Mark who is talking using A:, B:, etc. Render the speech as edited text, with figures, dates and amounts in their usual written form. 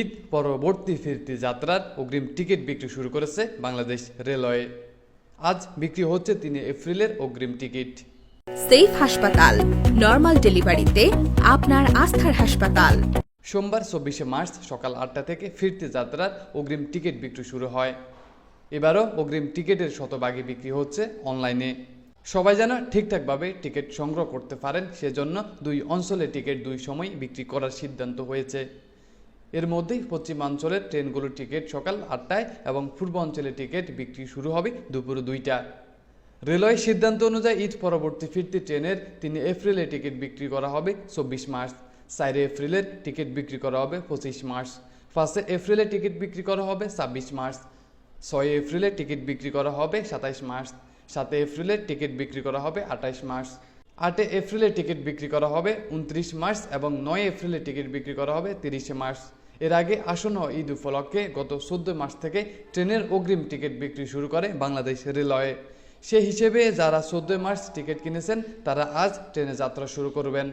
A: ঈদ পরবর্তী ফিরতি যাত্রার অগ্রিম টিকিট বিক্রি শুরু করেছে বাংলাদেশ রেলওয়ে। আজ বিক্রি হচ্ছে 3 এপ্রিলের অগ্রিম টিকিট।
B: সেফ হাসপাতাল, নরমাল ডেলিভারিতে আপনার আস্থার হাসপাতাল।
A: সোমবার 24শে মার্চ সকাল 8টা থেকে ফিরতি যাত্রার অগ্রিম টিকিট বিক্রি শুরু হয়। এবারও অগ্রিম টিকিটের শতভাগই বিক্রি হচ্ছে অনলাইনে। সবাই যেন ঠিকঠাকভাবে টিকিট সংগ্রহ করতে পারেন, সেজন্য 2 অঞ্চলে টিকিট 2 সময় বিক্রি করার সিদ্ধান্ত হয়েছে। এর মধ্যেই পশ্চিমাঞ্চলের ট্রেনগুলোর টিকিট সকাল 8টায় এবং পূর্বাঞ্চলের টিকিট বিক্রি শুরু হবে দুপুর 2টা। রেলওয়ের সিদ্ধান্ত অনুযায়ী ঈদ পরবর্তী ফিরতি ট্রেনের 3 এপ্রিলের টিকিট বিক্রি করা হবে 24 মার্চ, 4 এপ্রিলের টিকিট বিক্রি করা হবে 25 মার্চ, 5 এপ্রিলের টিকিট বিক্রি করা হবে 26 মার্চ, 6 এপ্রিলের টিকিট বিক্রি করা হবে 27 মার্চ, 7 এপ্রিলের টিকিট বিক্রি করা হবে 28 মার্চ, 8 এপ্রিলের টিকিট বিক্রি করা হবে 29 মার্চ এবং 9 এপ্রিলের টিকিট বিক্রি করা হবে 30 মার্চ। এর আগে আসন্ন ঈদ উপলক্ষে গত 14 মার্চ থেকে ট্রেনের অগ্রিম টিকিট বিক্রি শুরু করে বাংলাদেশ রেলওয়ে। সেই হিসেবে যারা 14 মার্চ টিকিট কিনেছেন তারা আজ ট্রেনে যাত্রা শুরু করবেন।